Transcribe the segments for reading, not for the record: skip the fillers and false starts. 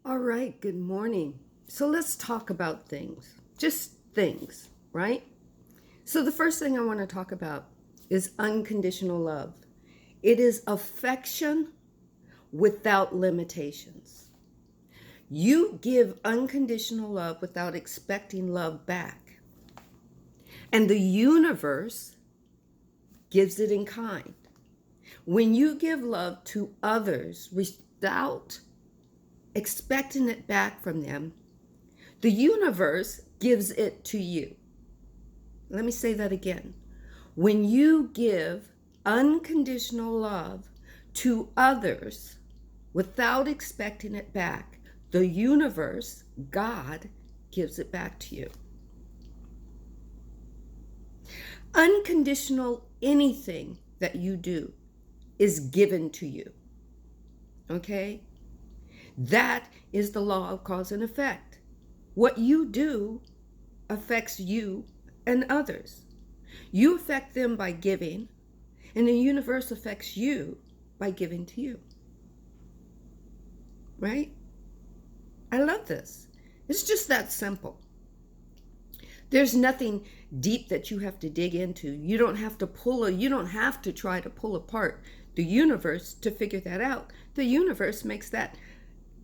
All right, good morning. So let's talk about things, just things, right? So the first thing I want to talk about is unconditional love. It is affection without limitations. You give unconditional love without expecting love back. And the universe gives it in kind. When you give love to others without expecting it back from them, the universe gives it to you. Let me say that again. When you give unconditional love to others without expecting it back, the universe, God, gives it back to you. Unconditional anything that you do is given to you. Okay? That is the law of cause and effect. What you do affects you and others. You affect them by giving, and the universe affects you by giving to you. Right? I love this. It's just that simple. There's nothing deep that you have to dig into. You don't have to try to pull apart the universe to figure that out. The universe makes that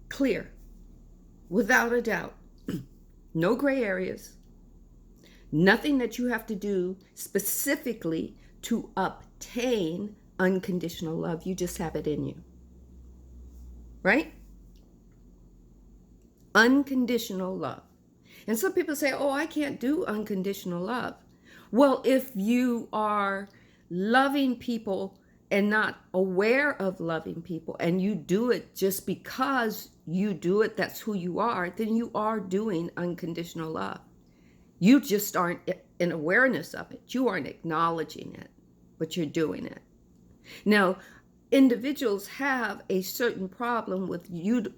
clear, without a doubt. No gray areas. Nothing that you have to do specifically to obtain unconditional love. You just have it in you. Right? Unconditional love. And some people say, oh, I can't do unconditional love. Well, if you are loving people and not aware of loving people, and you do it just because you do it, that's who you are, then you are doing unconditional love. You just aren't in awareness of it. You aren't acknowledging it, but you're doing it. Now, individuals have a certain problem with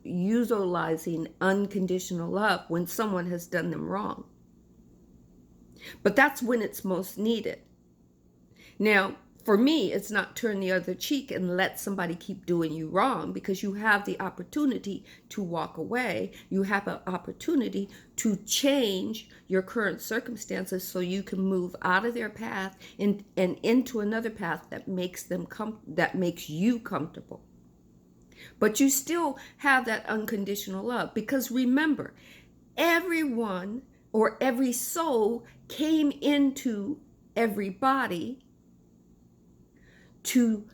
utilizing unconditional love when someone has done them wrong. But that's when it's most needed. Now, for me, it's not turn the other cheek and let somebody keep doing you wrong, because you have the opportunity to walk away. You have an opportunity to change your current circumstances so you can move out of their path and into another path that makes you comfortable. But you still have that unconditional love, because remember, everyone or every soul came into every body to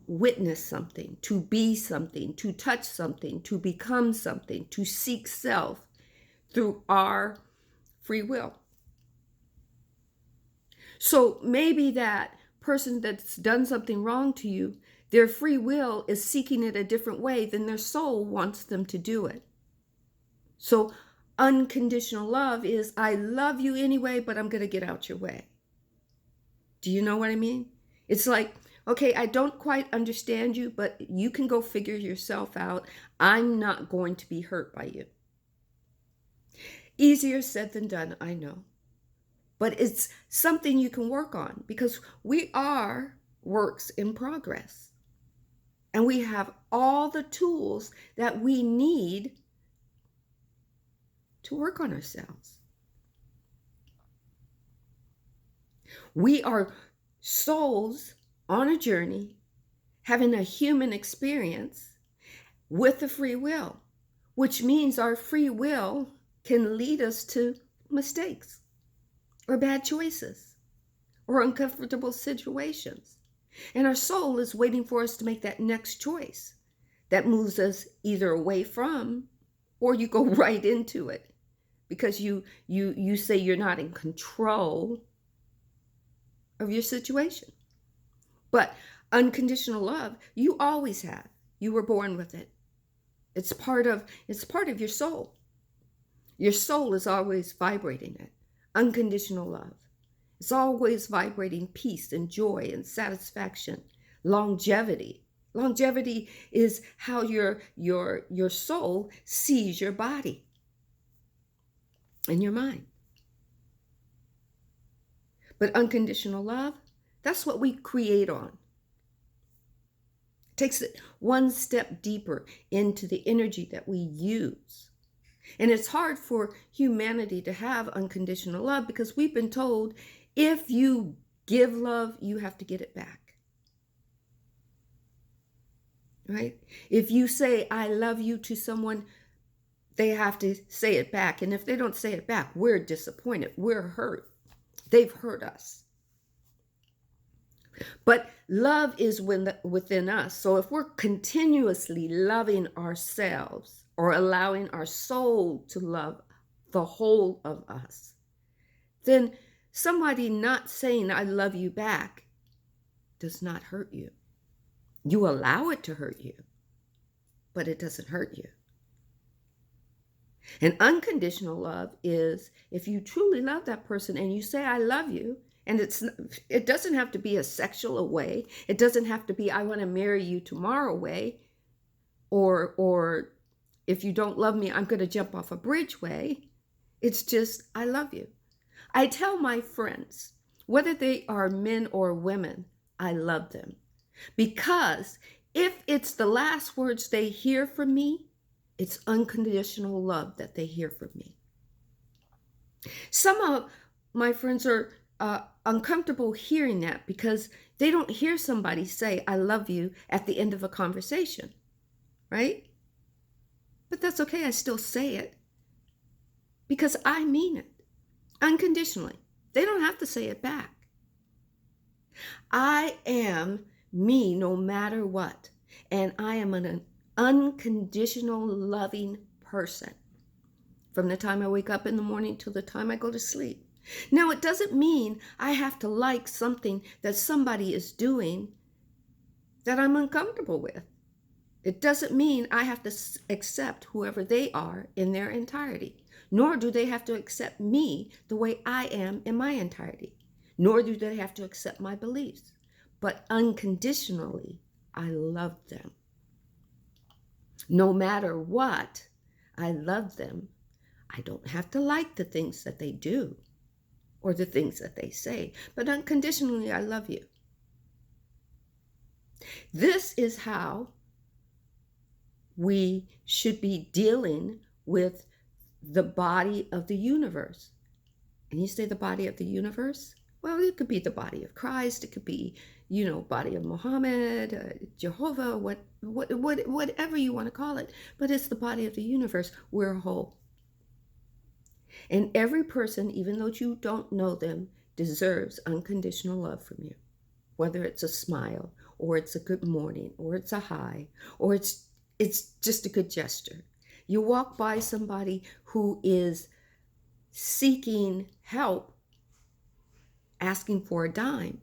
witness something, to be something, to touch something, to become something, to seek self through our free will. So maybe that person that's done something wrong to you, their free will is seeking it a different way than their soul wants them to do it. So unconditional love is, I love you anyway, but I'm going to get out your way. Do you know what I mean? It's like, okay, I don't quite understand you, but you can go figure yourself out. I'm not going to be hurt by you. Easier said than done, I know. But it's something you can work on, because we are works in progress. And we have all the tools that we need to work on ourselves. We are souls on a journey, having a human experience with a free will, which means our free will can lead us to mistakes or bad choices or uncomfortable situations. And our soul is waiting for us to make that next choice that moves us either away from, or you go right into it, because you say you're not in control of your situation. But unconditional love, you always have. You were born with it. It's part of your soul. Your soul is always vibrating it. Unconditional love. It's always vibrating peace and joy and satisfaction, longevity. Longevity is how your soul sees your body and your mind. But unconditional love, that's what we create on. takes it one step deeper into the energy that we use. And it's hard for humanity to have unconditional love because we've been told if you give love, you have to get it back. Right? If you say, I love you to someone, they have to say it back. And if they don't say it back, we're disappointed. We're hurt. They've hurt us. But love is within us. So if we're continuously loving ourselves or allowing our soul to love the whole of us, then somebody not saying I love you back does not hurt you. You allow it to hurt you, but it doesn't hurt you. And unconditional love is if you truly love that person and you say I love you, and it doesn't have to be a sexual way. It doesn't have to be I want to marry you tomorrow way, or if you don't love me, I'm going to jump off a bridge way. It's just I love you. I tell my friends, whether they are men or women, I love them. Because if it's the last words they hear from me, it's unconditional love that they hear from me. Some of my friends are uncomfortable hearing that because they don't hear somebody say, I love you at the end of a conversation, right? But that's okay. I still say it because I mean it unconditionally. They don't have to say it back. I am me no matter what. And I am an unconditional loving person from the time I wake up in the morning till the time I go to sleep. Now, it doesn't mean I have to like something that somebody is doing that I'm uncomfortable with. It doesn't mean I have to accept whoever they are in their entirety, nor do they have to accept me the way I am in my entirety, nor do they have to accept my beliefs. But unconditionally, I love them. No matter what, I love them. I don't have to like the things that they do or the things that they say, but unconditionally, I love you. This is how we should be dealing with the body of the universe. And you say the body of the universe? Well, it could be the body of Christ. It could be, body of Muhammad, Jehovah, whatever you want to call it. But it's the body of the universe. We're whole. And every person, even though you don't know them, deserves unconditional love from you. Whether it's a smile, or it's a good morning, or it's a hi, or it's just a good gesture. You walk by somebody who is seeking help, asking for a dime.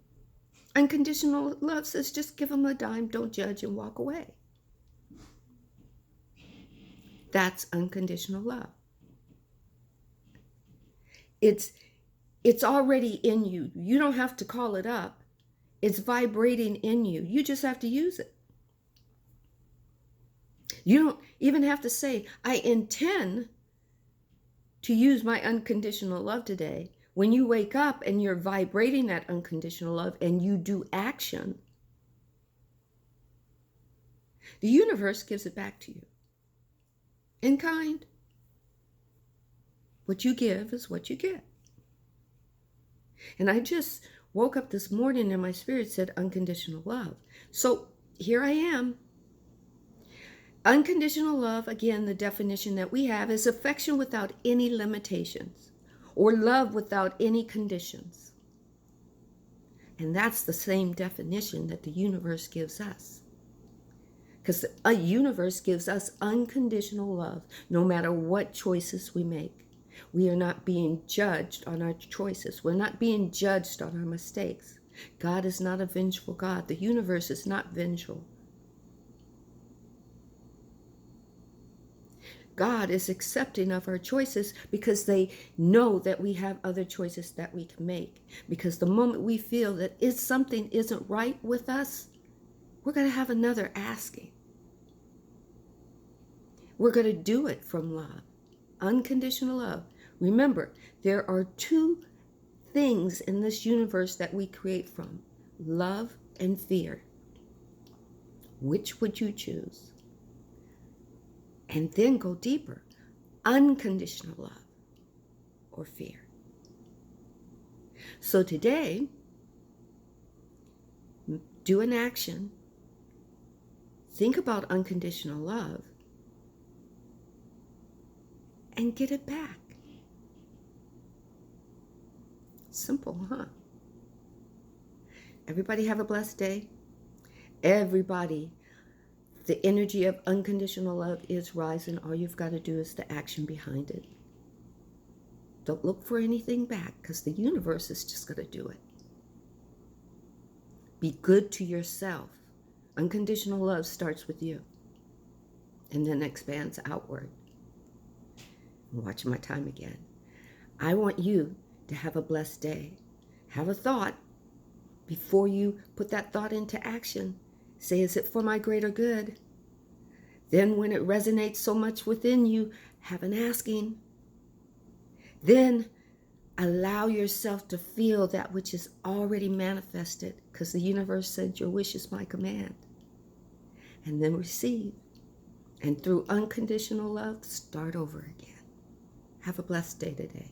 Unconditional love says just give them a dime, don't judge, and walk away. That's unconditional love. It's already in you. You don't have to call it up. It's vibrating in you. You just have to use it. You don't even have to say, I intend to use my unconditional love today. When you wake up and you're vibrating that unconditional love and you do action, the universe gives it back to you in kind. What you give is what you get. And I just woke up this morning and my spirit said unconditional love. So here I am. Unconditional love, again, the definition that we have is affection without any limitations or love without any conditions. And that's the same definition that the universe gives us. Because a universe gives us unconditional love no matter what choices we make. We are not being judged on our choices. We're not being judged on our mistakes. God is not a vengeful God. The universe is not vengeful. God is accepting of our choices because they know that we have other choices that we can make. Because the moment we feel that something isn't right with us, we're going to have another asking. We're going to do it from love. Unconditional love. Remember, there are two things in this universe that we create from: love and fear. Which would you choose? And then go deeper. Unconditional love or fear. So today, do an action. Think about unconditional love and get it back. Simple, huh? Everybody have a blessed day. Everybody, the energy of unconditional love is rising. All you've got to do is the action behind it. Don't look for anything back because the universe is just going to do it. Be good to yourself. Unconditional love starts with you and then expands outward. I'm watching my time again. I want you to have a blessed day. Have a thought. Before you put that thought into action, say, is it for my greater good? Then when it resonates so much within you, have an asking. Then allow yourself to feel that which is already manifested, because the universe said your wish is my command. And then receive. And through unconditional love, start over again. Have a blessed day today.